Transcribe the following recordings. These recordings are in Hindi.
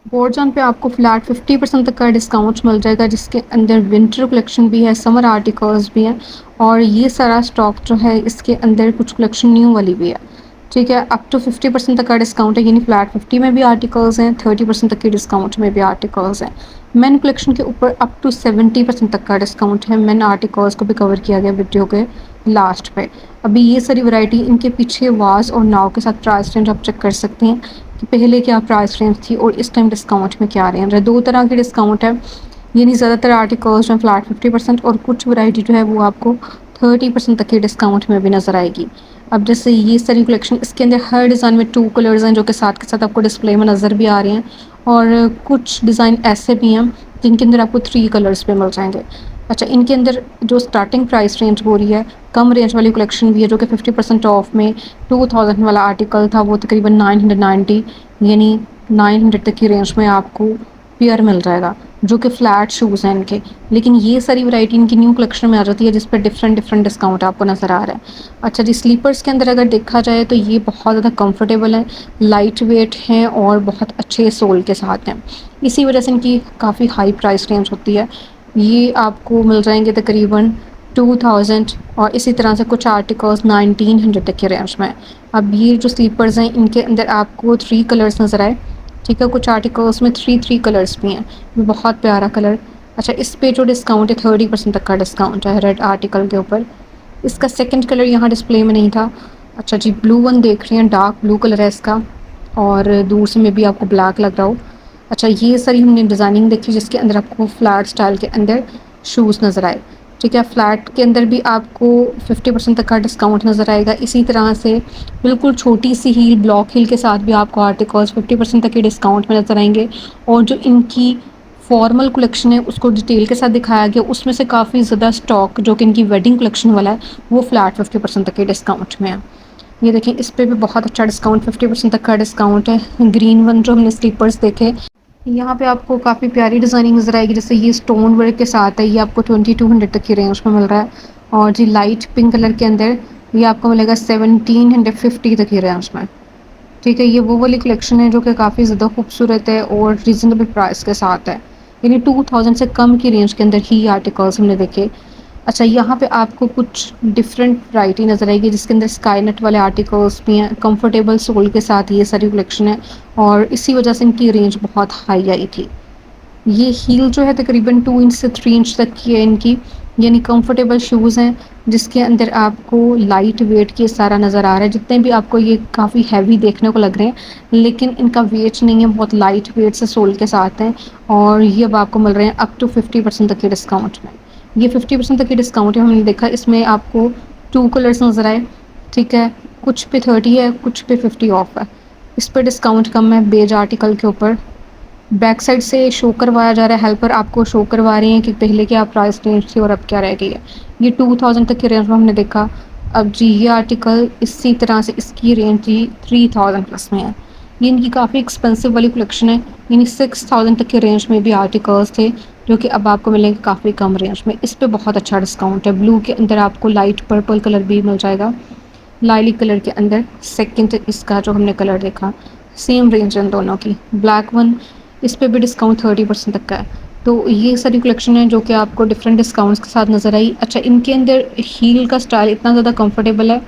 बोर्जॉन पे आपको फ्लैट 50% तक का डिस्काउंट मिल जाएगा, जिसके अंदर विंटर कलेक्शन भी है, समर आर्टिकल्स भी हैं और ये सारा स्टॉक जो है इसके अंदर कुछ कलेक्शन न्यू वाली भी है। ठीक है, अप टू 50% तक का डिस्काउंट है, यानी फ्लैट 50 में भी आर्टिकल्स हैं, 30% तक के डिस्काउंट में भी आर्टिकल्स हैं। मेन कलेक्शन के ऊपर अप टू 70% तक का डिस्काउंट है। मेन आर्टिकल्स को भी कवर किया गया वीडियो के लास्ट पे। अभी ये सारी वैरायटी इनके पीछे वाज और नाव के साथ प्राइस रेंज आप चेक कर सकते हैं कि पहले क्या प्राइस रेंज थी और इस टाइम डिस्काउंट में क्या रेंज है। दो तरह के डिस्काउंट है, यानी ज़्यादातर आर्टिकल्स में फ्लैट 50% और कुछ वैरायटी जो है वो आपको 30% तक के डिस्काउंट में भी नज़र आएगी। अब जैसे ये सारी कलेक्शन, इसके अंदर हर डिज़ाइन में 2 कलर्स हैं जो कि साथ के साथ आपको डिस्प्ले में नज़र भी आ रहे हैं और कुछ डिज़ाइन ऐसे भी हैं जिनके अंदर आपको 3 कलर्स पे मिल जाएंगे। अच्छा, इनके अंदर जो स्टार्टिंग प्राइस रेंज हो रही है, कम रेंज वाली कलेक्शन भी है जो कि 50% ऑफ में 2000 वाला आर्टिकल था वो तकरीबन 990 यानी 900 तक की रेंज में आपको पेयर मिल जाएगा, जो कि फ्लैट शूज़ हैं इनके। लेकिन ये सारी वैरायटी इनकी न्यू कलेक्शन में आ जाती है जिस पर डिफरेंट डिफरेंट डिस्काउंट आपको नज़र आ रहा है। अच्छा जी, स्लीपर्स के अंदर अगर देखा जाए तो ये बहुत ज़्यादा कंफर्टेबल हैं, लाइट वेट हैं और बहुत अच्छे सोल के साथ हैं। इसी वजह से इनकी काफ़ी हाई प्राइस रेंज होती है। ये आपको मिल जाएंगे तकरीबन 2000 और इसी तरह से कुछ आर्टिकल्स 1900 तक के रेंज में। अब ये जो स्लीपर्स हैं इनके अंदर आपको 3 कलर्स नज़र आए। ठीक है, कुछ आर्टिकल्स में 3 कलर्स भी हैं, बहुत प्यारा कलर। अच्छा, इस पे जो डिस्काउंट है 30% तक का डिस्काउंट है रेड आर्टिकल के ऊपर। इसका सेकंड कलर यहाँ डिस्प्ले में नहीं था। अच्छा जी, ब्लू वन देख रही हैं, डार्क ब्लू कलर है इसका और दूर से में भी आपको ब्लैक लग रहा हो। अच्छा, ये सारी हमने डिज़ाइनिंग देखी जिसके अंदर आपको फ्लैट स्टाइल के अंदर शूज़ नज़र आए। ठीक है, फ्लैट के अंदर भी आपको 50% तक का डिस्काउंट नज़र आएगा। इसी तरह से बिल्कुल छोटी सी हील, ब्लॉक हील के साथ भी आपको आर्टिकल्स 50% तक के डिस्काउंट में नज़र आएंगे। और जो इनकी फॉर्मल कलेक्शन है उसको डिटेल के साथ दिखाया गया, उसमें से काफ़ी ज़्यादा स्टॉक जो कि इनकी वेडिंग कलेक्शन वाला है वो फ्लैट 50% तक के डिस्काउंट में है। ये देखें, इस पे भी बहुत अच्छा डिस्काउंट, 50% तक का डिस्काउंट है। ग्रीन वन जो हमने स्लीपर्स देखे, यहाँ पे आपको काफ़ी प्यारी डिज़ाइनिंग नज़र आएगी। जैसे ये स्टोन वर्क के साथ है, ये आपको 2200 तक की रेंज में मिल रहा है। और जी लाइट पिंक कलर के अंदर ये आपको मिलेगा 1750 तक की रेंज में। ठीक है, ये वो वाली कलेक्शन है जो कि काफ़ी ज़्यादा खूबसूरत है और रीज़नेबल प्राइस के साथ है, यानी 2000 से कम की रेंज के अंदर ही आर्टिकल्स हमने देखे। अच्छा, यहाँ पे आपको कुछ डिफरेंट वैरायटी नज़र आएगी जिसके अंदर स्काई नेट वाले आर्टिकल्स भी हैं, कंफर्टेबल सोल के साथ ये सारी कलेक्शन है और इसी वजह से इनकी रेंज बहुत हाई आई थी। ये हील जो है तकरीबन 2 इंच से 3 इंच तक की है इनकी, यानी कंफर्टेबल शूज़ हैं जिसके अंदर आपको लाइट वेट के सारा नज़र आ रहा है। जितने भी आपको ये काफ़ी हैवी देखने को लग रहे हैं, लेकिन इनका वेट नहीं है, बहुत लाइट वेट से सोल के साथ हैं और ये अब आपको मिल रहे हैं अप टू 50% तक के डिस्काउंट में। ये 50% तक के डिस्काउंट है, हमने देखा इसमें आपको 2 कलर्स नज़र आए। ठीक है, कुछ पे 30 है, कुछ पे 50 ऑफ है। इस पर डिस्काउंट कम है बेज आर्टिकल के ऊपर। बैक साइड से शो करवाया जा रहा है, हेल्पर आपको शो करवा रहे हैं कि पहले क्या प्राइस रेंज थी और अब क्या रह गई है। ये 2000 तक की रेंज में हमने देखा। अब जी ये आर्टिकल इसी तरह से इसकी रेंज जी 3000 प्लस में है। ये इनकी काफ़ी एक्सपेंसिव वाली कलेक्शन है, यानी 6000 तक के रेंज में भी आर्टिकल्स थे जो कि अब आपको मिलेंगे काफ़ी कम रेंज में। इस पर बहुत अच्छा डिस्काउंट है। ब्लू के अंदर आपको लाइट पर्पल कलर भी मिल जाएगा, लाइलिक कलर के अंदर सेकंड इसका जो हमने कलर देखा, सेम रेंज है इन दोनों की। ब्लैक वन, इस पे भी डिस्काउंट 30% तक का है। तो ये सारी कलेक्शन है जो कि आपको डिफरेंट डिस्काउंट्स के साथ नज़र आई। अच्छा, इनके अंदर हील का स्टाइल इतना ज़्यादा कंफर्टेबल है,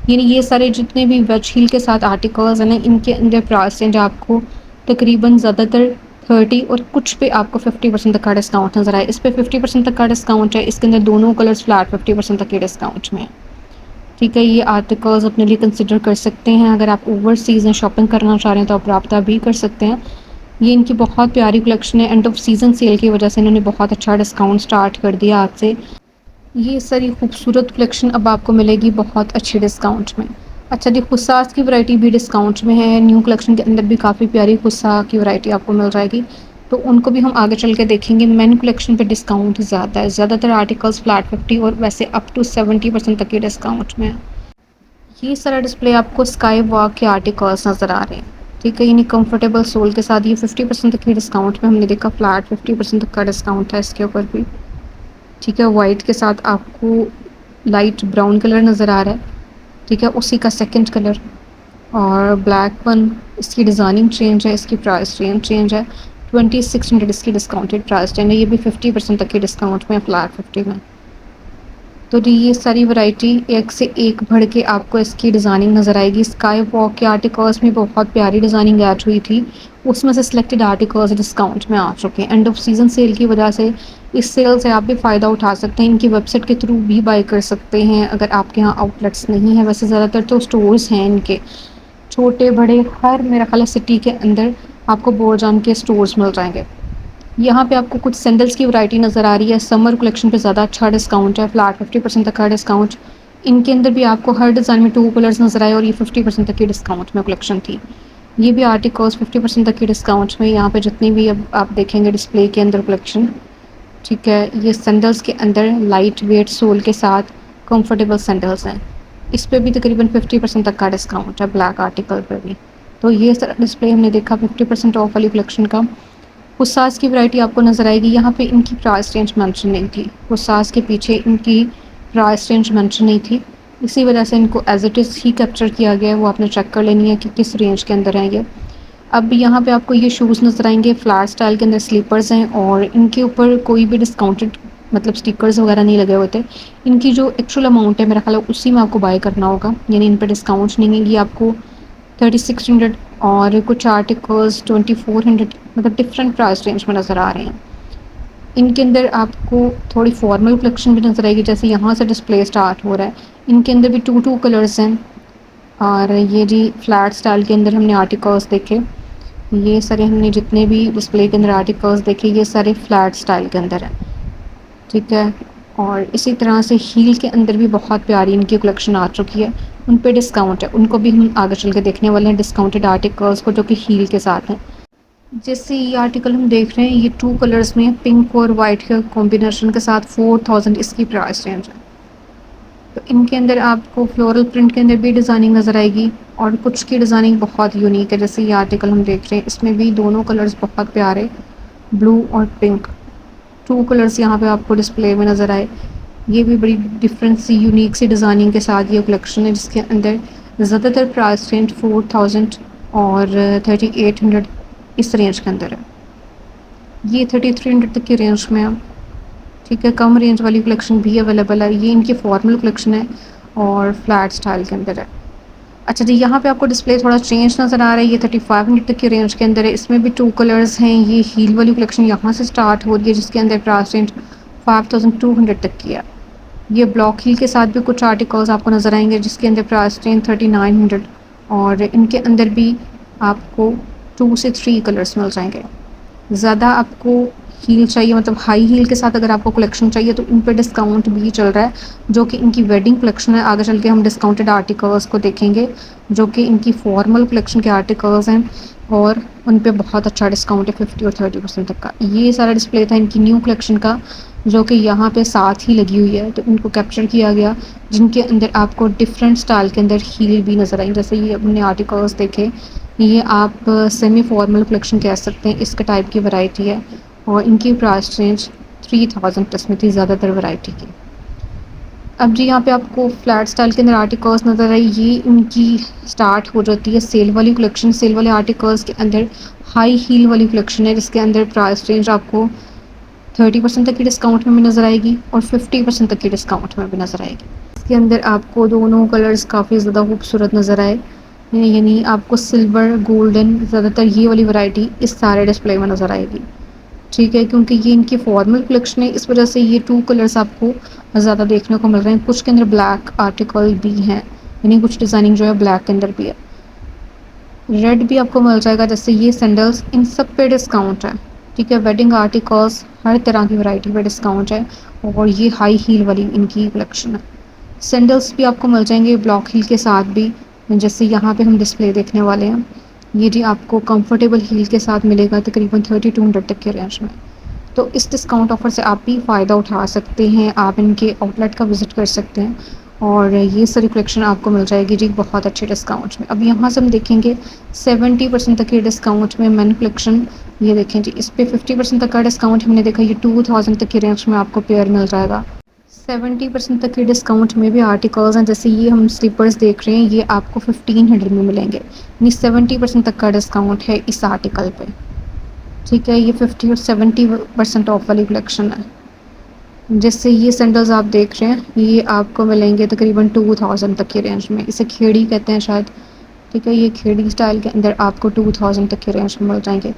यानी ये सारे जितने भी वेज हील के साथ आर्टिकल्स हैं ना, इनके अंदर प्राइस रेंज आपको तकरीबन ज़्यादातर 30 और कुछ पे आपको 50% तक का डिस्काउंट नज़र आए। इस पे 50% तक का डिस्काउंट है, इसके अंदर दोनों कलर्स फ्लैट 50% तक के डिस्काउंट में है। ठीक है, ये आर्टिकल्स अपने लिए कंसिडर कर सकते हैं। अगर आप ओवरसीज़ में शॉपिंग करना चाह रहे हैं तो आप रब्ता भी कर सकते हैं। ये इनकी बहुत प्यारी कलेक्शन है, एंड ऑफ सीज़न सेल की वजह से इन्होंने बहुत अच्छा डिस्काउंट स्टार्ट कर दिया आज से। ये सारी खूबसूरत कलेक्शन अब आपको मिलेगी बहुत अच्छे डिस्काउंट में। अच्छा जी, खुस्सास की वैरायटी भी डिस्काउंट में है। न्यू कलेक्शन के अंदर भी काफ़ी प्यारी खुस्सा की वैरायटी आपको मिल जाएगी, तो उनको भी हम आगे चल के देखेंगे। मेन कलेक्शन पे डिस्काउंट ज़्यादा है, ज़्यादातर आर्टिकल्स फ्लैट 50 और वैसे अप टू 70% तक के डिस्काउंट में है। ये सारा डिस्प्ले आपको स्काई वॉक के आर्टिकल्स नज़र आ रहे हैं। ठीक है, यानी कंफर्टेबल सोल के साथ ये 50% तक के डिस्काउंट में हमने देखा, फ्लैट 50% तक का डिस्काउंट है इसके ऊपर भी। ठीक है, वाइट के साथ आपको लाइट ब्राउन कलर नज़र आ रहा है। ठीक है, उसी का सेकंड कलर। और ब्लैक वन इसकी डिज़ाइनिंग चेंज है, इसकी प्राइस रेंज चेंज है। 2600 इसकी डिस्काउंटेड प्राइस रेंज है, ये भी 50% तक के डिस्काउंट में, फ्लैट 50 में। तो जी ये सारी वैरायटी एक से एक बढ़ के आपको इसकी डिज़ाइनिंग नज़र आएगी। स्काई वॉक के आर्टिकल्स में बहुत प्यारी डिज़ाइनिंग ऐड हुई थी, उसमें से सिलेक्टेड आर्टिकल्स डिस्काउंट में आ चुके हैं। एंड ऑफ सीज़न सेल की वजह से इस सेल से आप भी फ़ायदा उठा सकते हैं, इनकी वेबसाइट के थ्रू भी बाय कर सकते हैं अगर आपके यहाँ आउटलेट्स नहीं है। वैसे ज़्यादातर तो स्टोर्स हैं इनके, छोटे बड़े हर मेरा ख़्याल है सिटी के अंदर आपको बोरजान के स्टोर्स मिल जाएंगे। यहाँ पे आपको कुछ सैंडल्स की वैरायटी नज़र आ रही है, समर कलेक्शन पे ज़्यादा अच्छा डिस्काउंट है, फ्लैट 50% तक का डिस्काउंट। इनके अंदर भी आपको हर डिज़ाइन में 2 कलर्स नज़र आए और ये 50% तक की डिस्काउंट में कलेक्शन थी। ये भी आर्टिकल्स 50% तक की डिस्काउंट में, यहाँ पे जितनी भी अब आप देखेंगे डिस्प्ले के अंदर कलेक्शन, ठीक है। ये सैंडल्स के अंदर लाइट वेट सोल के साथ कंफर्टेबल सैंडल्स हैं, इस पे भी तकरीबन 50% तक का डिस्काउंट है, ब्लैक आर्टिकल पे भी। तो ये सारा डिस्प्ले हमने देखा 50% ऑफ वाली कलेक्शन का। हुसास की वैरायटी आपको नज़र आएगी, यहाँ पे इनकी प्राइस रेंज मेंशन नहीं थी, हुसास के पीछे इनकी प्राइस रेंज मेंशन नहीं थी, इसी वजह से इनको एज इट इज़ ही कैप्चर किया गया है। वो आपने चेक कर लेनी है कि किस रेंज के अंदर है ये। अब यहाँ पे आपको ये शूज़ नज़र आएंगे, फ्लैट स्टाइल के अंदर स्लीपर्स हैं और इनके ऊपर कोई भी डिस्काउंटेड मतलब स्टिकर्स वगैरह नहीं लगे हुए थे। इनकी जो एक्चुअल अमाउंट है मेरा ख्याल है उसी में आपको बाय करना होगा, यानी इन पर डिस्काउंट नहीं है। ये आपको 3600 और कुछ आर्टिकल्स 2400 मतलब डिफरेंट प्राइस रेंज में नज़र आ रहे हैं। इनके अंदर आपको थोड़ी फॉर्मल कलेक्शन भी नज़र आएगी, जैसे यहाँ से डिस्प्ले स्टार्ट हो रहा है। इनके अंदर भी टू कलर्स हैं। और ये जी फ्लैट स्टाइल के अंदर हमने आर्टिकल्स देखे, ये सारे हमने जितने भी डिस्प्ले के अंदर आर्टिकल्स देखे ये सारे फ्लैट स्टाइल के अंदर हैं, ठीक है। और इसी तरह से हील के अंदर भी बहुत प्यारी इनकी कलेक्शन आ चुकी है, उन पे डिस्काउंट है, उनको भी हम आगे चल के देखने वाले हैं डिस्काउंटेड आर्टिकल्स को जो कि हील के साथ हैं। जैसे ये आर्टिकल हम देख रहे हैं, ये 2 कलर्स में पिंक और वाइट के कॉम्बिनेशन के साथ 4000 इसकी प्राइस रेंज है। तो इनके अंदर आपको फ्लोरल प्रिंट के अंदर भी डिज़ाइनिंग नज़र आएगी और कुछ की डिज़ाइनिंग बहुत यूनिक है। जैसे ये आर्टिकल हम देख रहे हैं, इसमें भी दोनों कलर्स बहुत प्यारे, ब्लू और पिंक, 2 कलर्स यहाँ पे आपको डिस्प्ले में नज़र आए। ये भी बड़ी डिफरेंट सी यूनिक सी डिज़ाइनिंग के साथ ये कलेक्शन है, जिसके अंदर ज़्यादातर प्राइस रेंज 4000 और 3800 इस रेंज के अंदर है। ये 3300 तक की रेंज में है, ठीक है। कम रेंज वाली कलेक्शन भी अवेलेबल है, ये इनकी फॉर्मल कलेक्शन है और फ्लैट स्टाइल के अंदर है। अच्छा जी, यहाँ पे आपको डिस्प्ले थोड़ा चेंज नज़र आ रहा है, ये 3500 तक की रेंज के अंदर है, इसमें भी 2 कलर्स हैं। ये हील वाली कलेक्शन यहाँ से स्टार्ट हो रही है, जिसके अंदर प्राइस रेंज 5200 तक की है। ये ब्लॉक हील के साथ भी कुछ आर्टिकल्स आपको नज़र आएंगे, जिसके अंदर प्राइस रेंज 3900 और इनके अंदर भी आपको 2 से 3 कलर्स मिल जाएंगे। ज़्यादा आपको हील चाहिए, मतलब हाई हील के साथ अगर आपको कलेक्शन चाहिए तो इन पे डिस्काउंट भी चल रहा है, जो कि इनकी वेडिंग कलेक्शन है। आगे चल के हम डिस्काउंटेड आर्टिकल्स को देखेंगे जो कि इनकी फॉर्मल कलेक्शन के आर्टिकल्स हैं और उन पे बहुत अच्छा डिस्काउंट है 50 और 30% तक का। ये सारा डिस्प्ले था इनकी न्यू कलेक्शन का, जो कि यहाँ पे साथ ही लगी हुई है, तो इनको कैप्चर किया गया, जिनके अंदर आपको डिफरेंट स्टाइल के अंदर हील भी नज़र आई। जैसे ये हमने आर्टिकल्स देखे, ये आप सेमी फॉर्मल कलेक्शन कह सकते हैं, इसके टाइप की वैरायटी है और इनकी प्राइस रेंज 3000 प्लस में थी ज़्यादातर वैरायटी की। अब जी यहाँ पे आपको फ्लैट स्टाइल के अंदर आर्टिकल्स नज़र आई, ये इनकी स्टार्ट हो जाती है सेल वाली कलेक्शन। सेल वाले आर्टिकल्स के अंदर हाई हील वाली कलेक्शन है, जिसके अंदर प्राइस रेंज आपको 30% तक की डिस्काउंट में भी नज़र आएगी और 50% तक की डिस्काउंट में भी नज़र आएगी। इसके अंदर आपको दोनों कलर्स काफ़ी ज़्यादा खूबसूरत नज़र आए, यानी आपको सिल्वर गोल्डन ज़्यादातर ये वाली वैरायटी इस सारे डिस्प्ले में नज़र आएगी, ठीक है। क्योंकि ये इनकी फॉर्मल कलेक्शन है, इस वजह से ये 2 कलर्स आपको ज़्यादा देखने को मिल रहे हैं। कुछ के अंदर ब्लैक आर्टिकल भी हैं, यानी कुछ डिज़ाइनिंग जो है ब्लैक के अंदर भी है। रेड भी आपको मिल जाएगा, जैसे ये सैंडल्स, इन सब पे डिस्काउंट है, ठीक है। वेडिंग आर्टिकल्स हर तरह की वैरायटी पे डिस्काउंट है और ये हाई हील वाली इनकी कलेक्शन है। सैंडल्स भी आपको मिल जाएंगे ब्लॉक हील के साथ भी, जैसे यहाँ पे हम डिस्प्ले देखने वाले हैं। ये जी आपको कंफर्टेबल हील के साथ मिलेगा तकरीबन 3200 तक के रेंज में। तो इस डिस्काउंट ऑफ़र से आप भी फ़ायदा उठा सकते हैं, आप इनके आउटलेट का विज़िट कर सकते हैं और ये सारी कलेक्शन आपको मिल जाएगी जी बहुत अच्छे डिस्काउंट में। अब यहाँ से हम देखेंगे 70% तक के डिस्काउंट में मेन कलेक्शन, ये देखें जी इस पे 50% तक का डिस्काउंट हमने देखा, ये 2000 तक की रेंज में आपको पेयर मिल जाएगा। 70% तक के डिस्काउंट में भी आर्टिकल्स हैं, जैसे ये हम स्लीपर्स देख रहे हैं, ये आपको 1500 में मिलेंगे, यानी 70% तक का डिस्काउंट है इस आर्टिकल पे। ठीक है, ये 50 और 70% ऑफ वाली कलेक्शन है। जैसे ये सैंडल्स आप देख रहे हैं, ये आपको मिलेंगे तकरीबन 2000 तक की रेंज में, इसे खेड़ी कहते हैं शायद। ठीक है, ये खेड़ी स्टाइल के अंदर आपको 2000 तक की रेंज में मिल जाएंगे।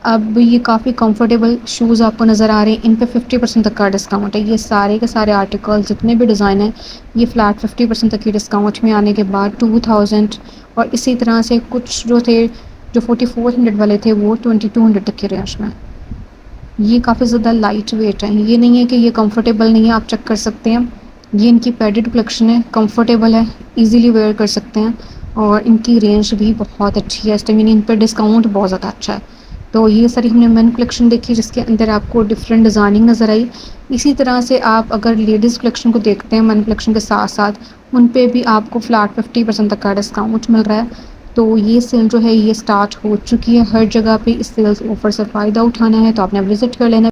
अब ये काफ़ी कंफर्टेबल शूज़ आपको नज़र आ रहे हैं, इन पे 50% तक का डिस्काउंट है। ये सारे के सारे आर्टिकल जितने भी डिज़ाइन हैं, ये फ्लैट 50% तक की डिस्काउंट में आने के बाद 2000, और इसी तरह से कुछ जो थे जो 4400 वाले थे वो 2200 तक की रेंज में। ये काफ़ी ज़्यादा लाइट वेट है, ये नहीं है कि ये कंफर्टेबल नहीं है, आप चेक कर सकते हैं। ये इनकी पैडेड कलेक्शन है, कंफर्टेबल है, इजीली वेयर कर सकते हैं, और इनकी रेंज भी बहुत अच्छी है। इस टाइम इन पर डिस्काउंट बहुत ज़्यादा अच्छा है। तो ये सारी हमने मेन कलेक्शन देखी जिसके अंदर आपको डिफरेंट डिज़ाइनिंग नज़र आई। इसी तरह से आप अगर लेडीज़ कलेक्शन को देखते हैं मेन कलेक्शन के साथ साथ, उन पे भी आपको फ्लैट 50% तक का डिस्काउंट मिल रहा है। तो ये सेल जो है ये स्टार्ट हो चुकी है हर जगह पे। इस सेल्स ऑफ़र से फ़ायदा उठाना है तो आपने विज़िट कर लेना है।